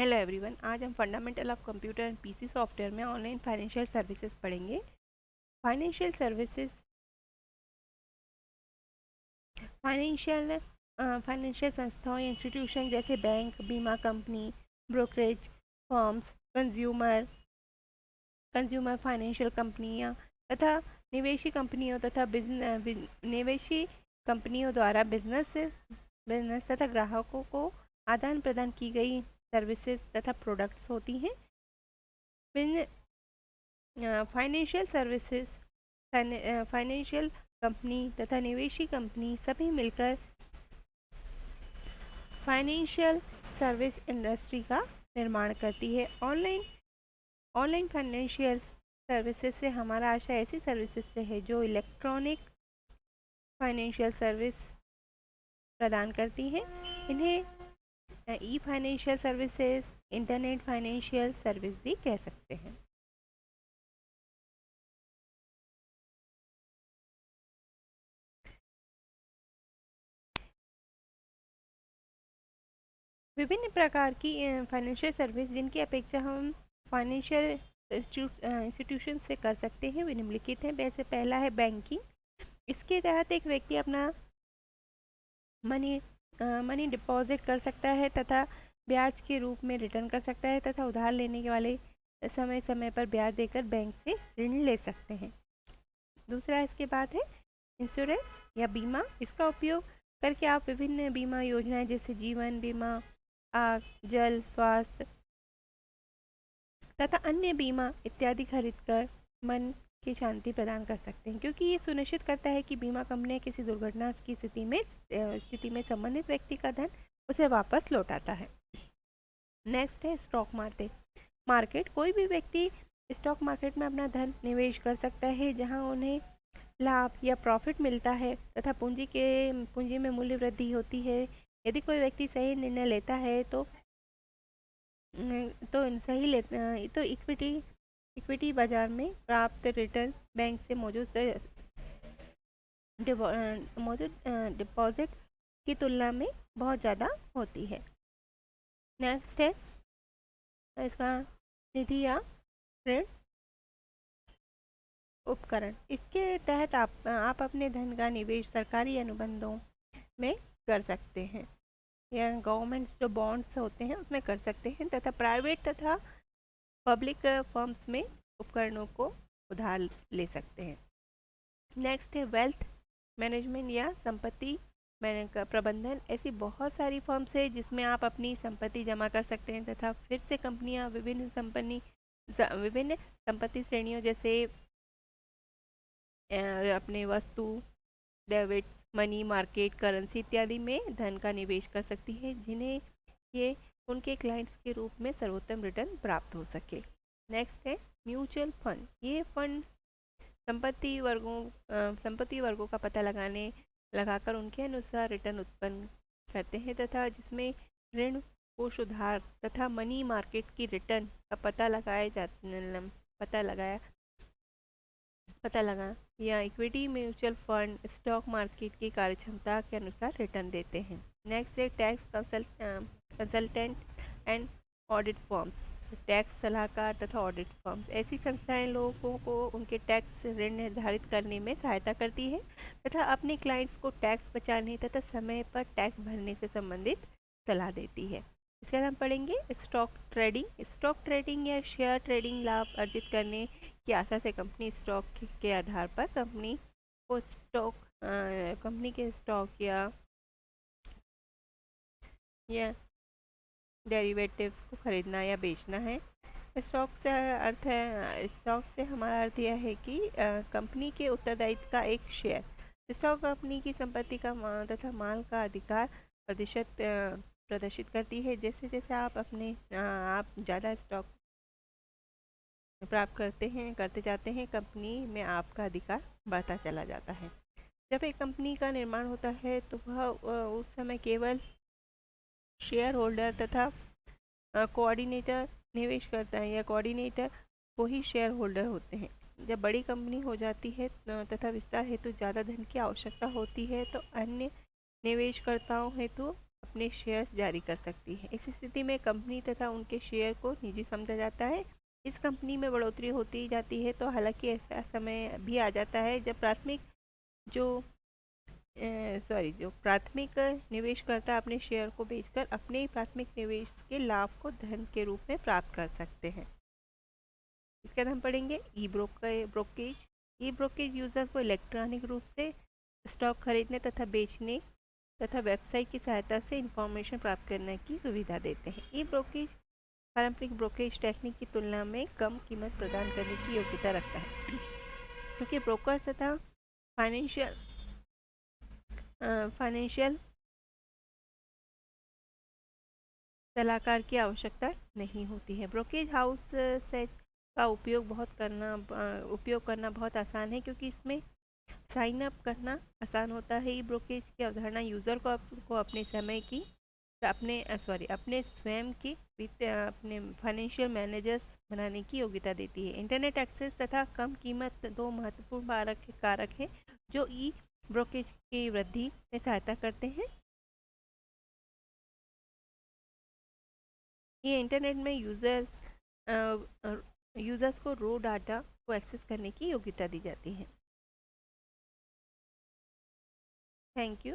Hello everyone, आज हम fundamental of computer and PC software में ऑनलाइन फाइनेंशियल सर्विसेज पढ़ेंगे। फाइनेंशियल सर्विसेज फाइनेंशियल फाइनेंशियल संस्थाओं या इंस्टीट्यूशन जैसे बैंक, बीमा company, brokerage firms, consumer financial कंपनियां तथा निवेशी कंपनियों तथा निवेशी कंपनियों द्वारा बिजनेस तथा ग्राहकों को आदान प्रदान की गई सर्विसेज तथा प्रोडक्ट्स होती हैं। फाइनेंशियल सर्विसेज फाइनेंशियल कंपनी तथा निवेशी कंपनी सभी मिलकर फाइनेंशियल सर्विस इंडस्ट्री का निर्माण करती है। ऑनलाइन फाइनेंशियल सर्विसेज से हमारा आशय ऐसी सर्विसेज से है जो इलेक्ट्रॉनिक फाइनेंशियल सर्विस प्रदान करती हैं। इन्हें e financial services, internet financial service भी कह सकते हैं। विभिन्न प्रकार की फाइनेंशियल सर्विस जिनकी अपेक्षा हम फाइनेंशियल इंस्टीट्यूशन से कर सकते हैं वे निम्नलिखित हैं। वैसे पहला है बैंकिंग। इसके तहत एक व्यक्ति अपना मनी डिपॉजिट कर सकता है तथा ब्याज के रूप में रिटर्न कर सकता है तथा उधार लेने के वाले समय समय पर ब्याज देकर बैंक से ऋण ले सकते हैं। दूसरा इसके बाद है इंश्योरेंस या बीमा। इसका उपयोग करके आप विभिन्न बीमा योजनाएं जैसे जीवन बीमा, आग, जल, स्वास्थ्य तथा अन्य बीमा इत्यादि खरीदकर मन की शांति प्रदान कर सकते हैं, क्योंकि ये सुनिश्चित करता है कि बीमा कंपनी किसी दुर्घटना की स्थिति में संबंधित व्यक्ति का धन उसे वापस लौटाता है। नेक्स्ट है स्टॉक मार्केट। कोई भी व्यक्ति स्टॉक मार्केट में अपना धन निवेश कर सकता है जहां उन्हें लाभ या प्रॉफिट मिलता है तथा पूंजी में मूल्य वृद्धि होती है। यदि कोई व्यक्ति सही निर्णय लेता है तो इक्विटी बाजार में प्राप्त रिटर्न बैंक से मौजूद डिपॉजिट की तुलना में बहुत ज़्यादा होती है। नेक्स्ट है इसका निधि या ऋण उपकरण। इसके तहत आप अपने धन का निवेश सरकारी अनुबंधों में कर सकते हैं या गवर्नमेंट जो बॉन्ड्स होते हैं उसमें कर सकते हैं तथा प्राइवेट तथा पब्लिक फर्म्स में उपकरणों को उधार ले सकते हैं। नेक्स्ट है वेल्थ मैनेजमेंट या संपत्ति प्रबंधन। ऐसी बहुत सारी फर्म्स है जिसमें आप अपनी संपत्ति जमा कर सकते हैं तथा फिर से कंपनियां विभिन्न संपत्ति श्रेणियों जैसे अपने वस्तु, डेबिट्स, मनी मार्केट, करेंसी इत्यादि में धन का निवेश कर सकती है जिन्हें ये उनके क्लाइंट्स के रूप में सर्वोत्तम रिटर्न प्राप्त हो सके। नेक्स्ट है म्यूचुअल फंड। ये फंड संपत्ति वर्गों का पता लगाकर उनके अनुसार रिटर्न उत्पन्न करते हैं तथा जिसमें ऋण कोष उधार तथा मनी मार्केट की रिटर्न का पता लगा या equity mutual fund stock market की कार्यक्षमता के अनुसार रिटर्न देते हैं। नेक्स्ट है tax consultant and audit firms. Tax सलाहकार तथा ऑडिट फर्म्स ऐसी संस्थाएं लोगों को उनके टैक्स ऋण निर्धारित करने में सहायता करती है तथा अपने क्लाइंट्स को टैक्स बचाने तथा समय पर टैक्स भरने से संबंधित सलाह देती है। इसके बाद हम पढ़ेंगे स्टॉक ट्रेडिंग या शेयर ट्रेडिंग। लाभ अर्जित करने की आशा से कंपनी स्टॉक के आधार पर कंपनी के स्टॉक या डेरिवेटिव्स को खरीदना या बेचना है। स्टॉक से हमारा अर्थ यह है कि कंपनी के उत्तरदायित्व का एक शेयर। स्टॉक कंपनी की संपत्ति का तथा माल का अधिकार प्रतिशत प्रदर्शित करती है। जैसे जैसे आप ज़्यादा स्टॉक प्राप्त करते जाते हैं कंपनी में आपका अधिकार बढ़ता चला जाता है। जब एक कंपनी का निर्माण होता है तो वह उस समय केवल शेयर होल्डर तथा कोऑर्डिनेटर निवेश करता है या कोऑर्डिनेटर वो ही शेयर होल्डर होते हैं। जब बड़ी कंपनी हो जाती है तथा विस्तार हेतु ज़्यादा धन की आवश्यकता होती है तो अन्य निवेशकर्ताओं हेतु अपने शेयर्स जारी कर सकती है। इस स्थिति में कंपनी तथा उनके शेयर को निजी समझा जाता है। इस कंपनी में बढ़ोतरी होती जाती है, तो हालांकि ऐसा समय भी आ जाता है जब जो जो प्राथमिक निवेशकर्ता अपने शेयर को बेचकर अपने प्राथमिक निवेश के लाभ को धन के रूप में प्राप्त कर सकते हैं। इसके बाद हम पढ़ेंगे ब्रोकेज। ई ब्रोकेज यूज़र को इलेक्ट्रॉनिक रूप से स्टॉक खरीदने तथा बेचने तथा वेबसाइट की सहायता से इंफॉर्मेशन प्राप्त करने की सुविधा देते हैं। ई ब्रोकेज पारंपरिक ब्रोकेज टेक्निक की तुलना में कम कीमत प्रदान करने की योग्यता रखता है, क्योंकि ब्रोकर तथा फाइनेंशियल फाइनेंशियल सलाहकार की आवश्यकता नहीं होती है। ब्रोकेज हाउस से का उपयोग करना बहुत आसान है, क्योंकि इसमें साइन अप करना आसान होता है। ई ब्रोकेज की अवधारणा यूज़र को अपने समय की अपने स्वयं की अपने फाइनेंशियल मैनेजर्स बनाने की योग्यता देती है। इंटरनेट एक्सेस तथा कम कीमत दो महत्वपूर्ण कारक हैं जो ई ब्रोकेज की वृद्धि में सहायता करते हैं। ये इंटरनेट में यूज़र्स को रो डाटा को एक्सेस करने की योग्यता दी जाती है। Thank you.